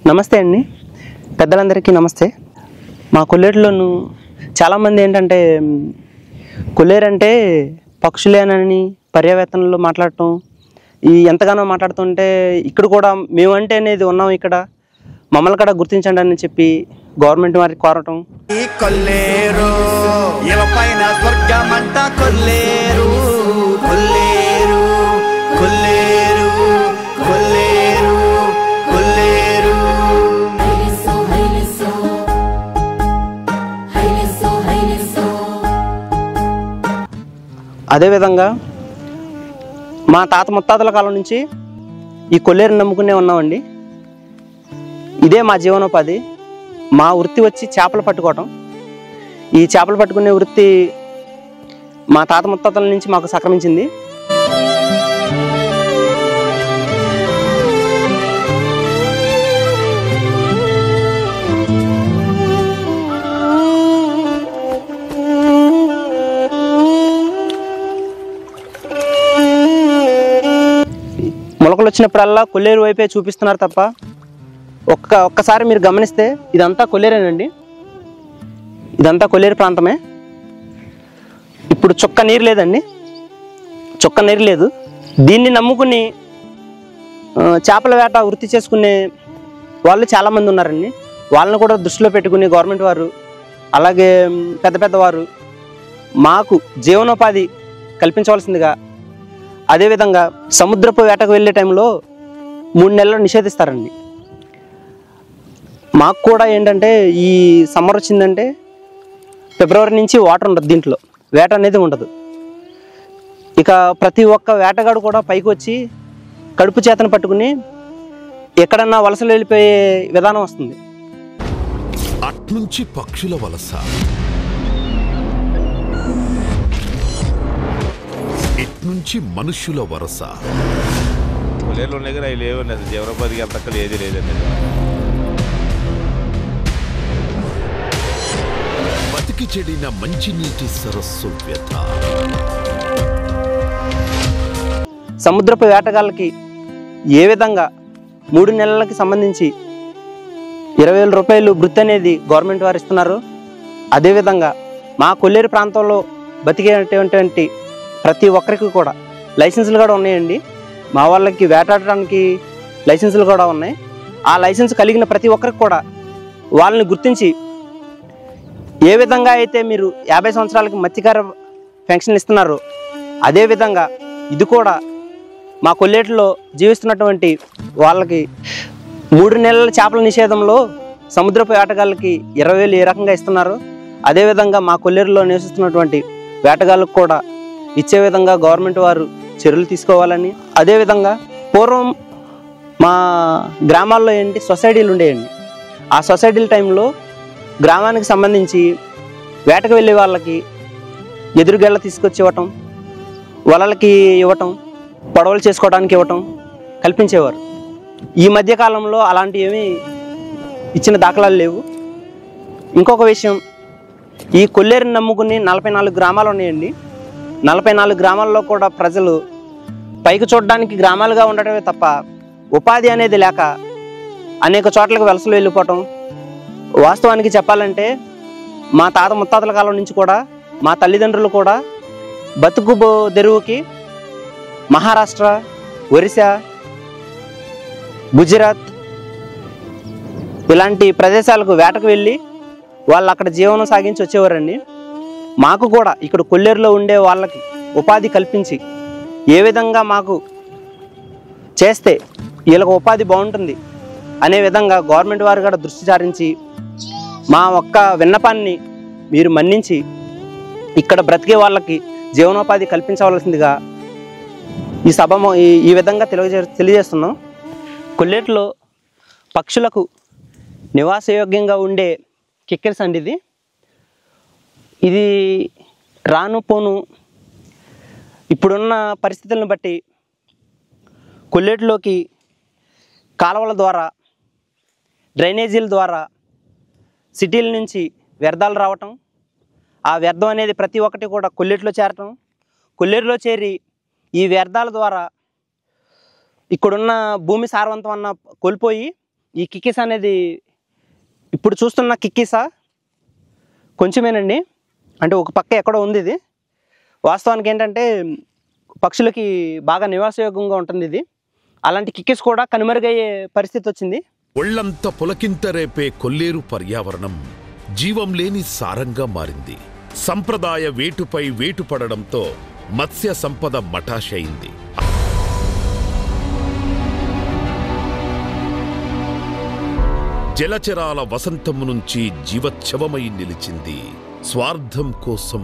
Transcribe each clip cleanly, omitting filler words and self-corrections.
నమస్తే అండి, పెద్దలందరికీ నమస్తే. మా కొల్లేరులోను చాలామంది ఏంటంటే కొల్లేరు అంటే పక్షులేనని పర్యావేత్తనలో మాట్లాడటం ఎంతగానో మాట్లాడుతుంటే ఇక్కడ కూడా మేమంటే అనేది ఉన్నాం, ఇక్కడ మమ్మల్ని కూడా గుర్తించండి అని చెప్పి గవర్నమెంట్ వారికి కోరటం. ఈ కొల్లేరు ఇలపైన స్వర్గమంట కొల్లేరు కొల్లేరు కొల్లేరు కొల్లేరు కొల్లేరు. అదేవిధంగా మా తాత ముత్తాతల కాలం నుంచి ఈ కొల్లేరుని నమ్ముకునే ఉన్నామండి. ఇదే మా జీవనోపాధి. మా వృత్తి వచ్చి చేపలు పట్టుకోవటం. ఈ చేపలు పట్టుకునే వృత్తి మా తాత ముత్తాతల నుంచి మాకు సంక్రమించింది. మొలకలు వచ్చినప్పుడల్లా కొల్లేరు వైపే చూపిస్తున్నారు తప్ప ఒక్కసారి మీరు గమనిస్తే ఇదంతా కొల్లేరేనండి. ఇదంతా కొల్లేరు ప్రాంతమే. ఇప్పుడు చుక్క నీరు లేదండి, చుక్క నీరు లేదు. దీన్ని నమ్ముకుని చేపల వేట వృత్తి చేసుకునే వాళ్ళు చాలామంది ఉన్నారండి. వాళ్ళని కూడా దృష్టిలో పెట్టుకుని గవర్నమెంట్ వారు అలాగే పెద్ద పెద్దవారు మాకు జీవనోపాధి కల్పించవలసిందిగా, అదేవిధంగా సముద్రపు వేటకు వెళ్ళే టైంలో 3 నెలలు నిషేధిస్తారండి. మాకు కూడా ఏంటంటే ఈ సమ్మర్ వచ్చిందంటే ఫిబ్రవరి నుంచి వాటర్ ఉండదు, దీంట్లో వేట అనేది ఉండదు. ఇక ప్రతి ఒక్క వేటగాడు కూడా పైకి వచ్చి కడుపు చేతను పట్టుకుని ఎక్కడన్నా వలసలు వెళ్ళిపోయే విధానం వస్తుంది. అట్నుంచి పక్షుల వలస, ఇట్నుంచి మనుష్యుల వరస. కొల్లేరులో ఉన్నాయి కానీ అవి లేవండి. అసలు జీవనోపాధికి అంతక్కలు ఏది లేదండి. బతికి చెడిన మంచినీటి సరస్సు వ్యథ. సముద్రపు వేటగాళ్ళకి ఏ విధంగా 3 నెలలకి సంబంధించి 20,000 రూపాయలు వృత్తి అనేది గవర్నమెంట్ వారు ఇస్తున్నారు, అదేవిధంగా మా కొల్లేరు ప్రాంతంలో బతికేటువంటి ప్రతి ఒక్కరికి కూడా లైసెన్సులు కూడా ఉన్నాయండి. మా వాళ్ళకి వేటాడటానికి లైసెన్సులు కూడా ఉన్నాయి. ఆ లైసెన్స్ కలిగిన ప్రతి ఒక్కరికి కూడా వాళ్ళని గుర్తించి ఏ విధంగా అయితే మీరు 50 సంవత్సరాలకి మత్స్యకార పెన్షన్లు ఇస్తున్నారో అదేవిధంగా ఇది కూడా మా కొల్లేరులో జీవిస్తున్నటువంటి వాళ్ళకి 3 నెలల చేపల నిషేధంలో సముద్రపు వేటగాళ్ళకి 20,000 ఏ రకంగా ఇస్తున్నారు, అదేవిధంగా మా కొల్లేరులో నివసిస్తున్నటువంటి వేటగాళ్ళకు కూడా ఇచ్చే విధంగా గవర్నమెంట్ వారు చర్యలు తీసుకోవాలని, అదేవిధంగా పూర్వం మా గ్రామాల్లో ఏంటి సొసైటీలు ఉండేయండి. ఆ సొసైటీల టైంలో గ్రామానికి సంబంధించి వేటకు వెళ్ళే వాళ్ళకి ఎదురుగేళ్ళ తీసుకొచ్చి ఇవ్వటం, వలలకి ఇవ్వటం, పడవలు చేసుకోవడానికి ఇవ్వటం కల్పించేవారు. ఈ మధ్యకాలంలో అలాంటివి ఏమీ ఇచ్చిన దాఖలాలు లేవు. ఇంకొక విషయం, ఈ కొల్లేరుని నమ్ముకుని 44 గ్రామాలు ఉన్నాయండి. 44 గ్రామాల్లో కూడా ప్రజలు పైకి చూడడానికి గ్రామాలుగా ఉండటమే తప్ప ఉపాధి అనేది లేక అనేక చోట్లకు వలసలు వెళ్ళిపోవటం. వాస్తవానికి చెప్పాలంటే మా తాత ముత్తాతల కాలం నుంచి కూడా మా తల్లిదండ్రులు కూడా బతుకు తెరువుకి మహారాష్ట్ర, ఒరిస్సా, గుజరాత్ ఇలాంటి ప్రదేశాలకు వేటకు వెళ్ళి వాళ్ళు అక్కడ జీవనం సాగించి వచ్చేవారండి. మాకు కూడా ఇక్కడ కొల్లేరులో ఉండే వాళ్ళకి ఉపాధి కల్పించి ఏ విధంగా మాకు చేస్తే వీళ్ళకి ఉపాధి బాగుంటుంది అనే విధంగా గవర్నమెంట్ వారు కూడా దృష్టి సారించి మా ఒక్క విన్నపాన్ని మీరు మన్నించి ఇక్కడ బ్రతికే వాళ్ళకి జీవనోపాధి కల్పించవలసిందిగా ఈ సభ ఈ విధంగా తెలియజేస్తున్నాం. కొల్లేరులో పక్షులకు నివాసయోగ్యంగా ఉండే కిక్కెర్స్ అండి. ఇది రాను పోను ఇప్పుడున్న పరిస్థితులను బట్టి కొల్లేరులోకి కాలువల ద్వారా, డ్రైనేజీల ద్వారా సిటీల నుంచి వ్యర్థాలు రావటం, ఆ వ్యర్థం అనేది ప్రతి ఒక్కటి కూడా కొల్లేరులో చేరటం, కొల్లేరులో చేరి ఈ వ్యర్థాల ద్వారా ఇక్కడున్న భూమి సారవంతం కోల్పోయి ఈ కిక్కిస్ అనేది ఇప్పుడు చూస్తున్న కిక్కిసా కొంచెమేనండి, అంటే ఒక పక్క ఎక్కడో ఉంది ఇది. వాస్తవానికి ఏంటంటే పక్షులకి బాగా నివాసయోగ్యంగా ఉంటుంది ఇది. అలాంటి కిక్కిస్ కూడా కనుమరుగయ్యే పరిస్థితి వచ్చింది. ఒళ్లంతా పులకింత రేపే కొల్లేరు పర్యావరణం జీవం లేని సారంగా మారింది. సంప్రదాయ వేటుపై వేటు పడడంతో మత్స్య సంపద మటాషయింది. జలచరాల వసంతము నుంచి జీవచ్ఛవమై నిలిచింది. స్వార్థం కోసం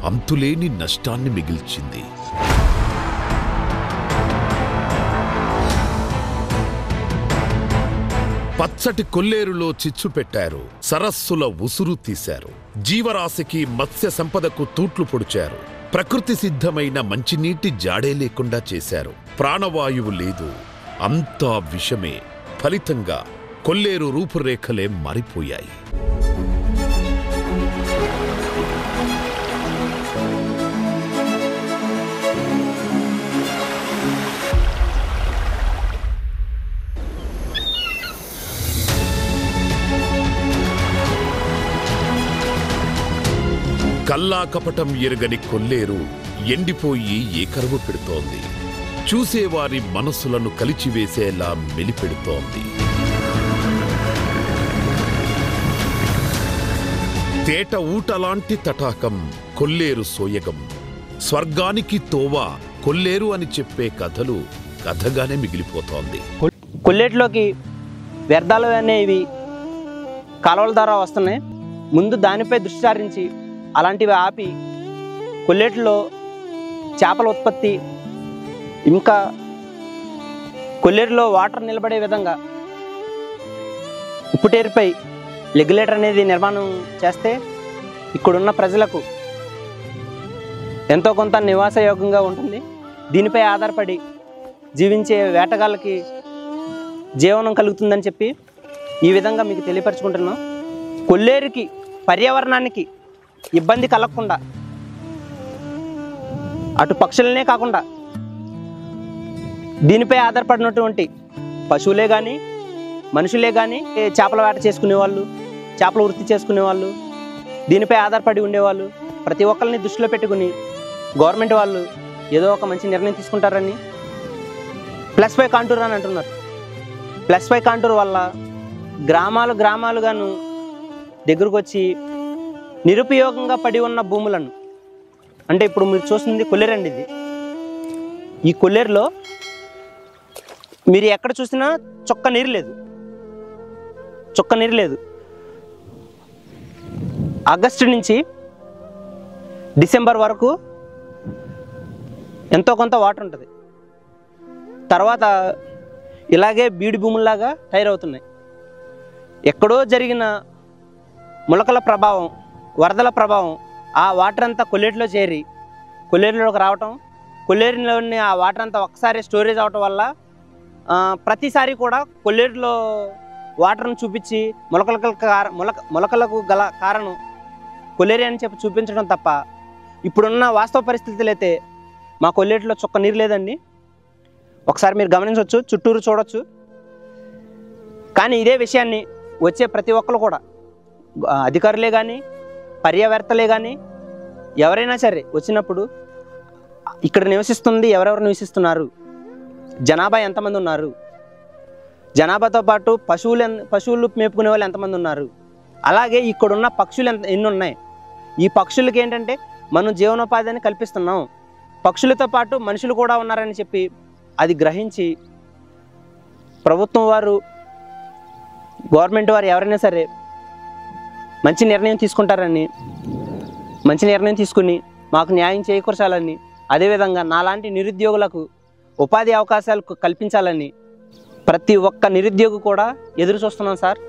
అంతులేని నష్టాన్ని మిగిల్చింది. పచ్చటి కొల్లేరులో చిచ్చు పెట్టారు. సరస్సుల ఉసురు తీశారు. జీవరాశికి మత్స్య సంపదకు తూట్లు పొడిచారు. ప్రకృతి సిద్ధమైన మంచినీటి జాడే లేకుండా చేశారు. ప్రాణవాయువు లేదు, అంతా విషమే. ఫలితంగా కొల్లేరు రూపురేఖలే మారిపోయాయి. కల్లా కపటం ఎరుగని కొల్లేరు ఎండిపోయి ఏకరువు పెడుతోంది. చూసేవారి మనసులను కలిచివేసేలా మెలిపెడుతోంది. తేట ఊటలాంటి తటాకం కొల్లేరు సోయగం. స్వర్గానికి తోవా కొల్లేరు అని చెప్పే కథలు కథగానే మిగిలిపోతోంది. కొల్లేరులోకి వ్యర్థాలు అనేవి కాలువల ద్వారా వస్తున్నాయి. ముందు దానిపై దృష్టి సారించి అలాంటివి ఆపి కొల్లేరులో చేపల ఉత్పత్తి, ఇంకా కొల్లేరులో వాటర్ నిలబడే విధంగా ఉప్పుటేరుపై రెగ్యులేటర్ అనేది నిర్మాణం చేస్తే ఇక్కడున్న ప్రజలకు ఎంతో కొంత నివాసయోగ్యంగా ఉంటుంది. దీనిపై ఆధారపడి జీవించే వేటగాళ్ళకి జీవనం కలుగుతుందని చెప్పి ఈ విధంగా మీకు తెలియపరచుకుంటున్నాం. కొల్లేరుకి పర్యావరణానికి ఇబ్బంది కలగకుండా అటు పక్షులనే కాకుండా దీనిపై ఆధారపడినటువంటి పశువులే కానీ మనుషులే కానీ చేపల వేట చేసుకునే వాళ్ళు, చేపల వృత్తి చేసుకునే వాళ్ళు, దీనిపై ఆధారపడి ఉండేవాళ్ళు ప్రతి ఒక్కరిని దృష్టిలో పెట్టుకుని గవర్నమెంట్ వాళ్ళు ఏదో ఒక మంచి నిర్ణయం తీసుకుంటారని +5 కాంటూర్ అని అంటున్నారు. +5 కాంటూర్ వల్ల గ్రామాలుగాను దగ్గరకు వచ్చి నిరుపయోగంగా పడి ఉన్న భూములను, అంటే ఇప్పుడు మీరు చూస్తుంది కొల్లేరు అండి. ఇది ఈ కొల్లేరులో మీరు ఎక్కడ చూసినా చుక్క నీరు లేదు. ఆగస్టు నుంచి డిసెంబర్ వరకు ఎంతో కొంత వాటర్ ఉంటుంది. తర్వాత ఇలాగే బీడి భూముల్లాగా తయారవుతున్నాయి. ఎక్కడో జరిగిన మొలకల ప్రభావం, వరదల ప్రభావం ఆ వాటర్ అంతా కొల్లేరులో చేరి కొల్లేరులోకి రావటం, కొల్లేరులోని ఆ వాటర్ అంతా ఒకసారి స్టోరేజ్ అవటం వల్ల ప్రతిసారి కూడా కొల్లేరులో వాటర్ను చూపించి మొలకలకు గల కారణం కొల్లేరు అని చెప్పి చూపించడం తప్ప ఇప్పుడున్న వాస్తవ పరిస్థితులు అయితే మా కొల్లేరులో చుక్క నీరు లేదండి. ఒకసారి మీరు గమనించవచ్చు, చుట్టూరు చూడవచ్చు. కానీ ఇదే విషయాన్ని వచ్చే ప్రతి ఒక్కరు కూడా అధికారులే కానీ పర్యావేత్తలే కానీ ఎవరైనా సరే వచ్చినప్పుడు ఇక్కడ నివసిస్తుంది ఎవరెవరు నివసిస్తున్నారు, జనాభా ఎంతమంది ఉన్నారు, జనాభాతో పాటు పశువులు మేపుకునే వాళ్ళు ఎంతమంది ఉన్నారు, అలాగే ఇక్కడున్న పక్షులు ఎన్ని ఉన్నాయి, ఈ పక్షులకి ఏంటంటే మనం జీవనోపాధిని కల్పిస్తున్నాం, పక్షులతో పాటు మనుషులు కూడా ఉన్నారని చెప్పి అది గ్రహించి ప్రభుత్వం వారు, గవర్నమెంట్ వారు ఎవరైనా సరే మంచి నిర్ణయం తీసుకుంటారని, మంచి నిర్ణయం తీసుకుని మాకు న్యాయం చేకూర్చాలని, అదేవిధంగా నాలాంటి నిరుద్యోగులకు ఉపాధి అవకాశాలు కల్పించాలని ప్రతి ఒక్క నిరుద్యోగి కూడా ఎదురు చూస్తున్నాం సార్.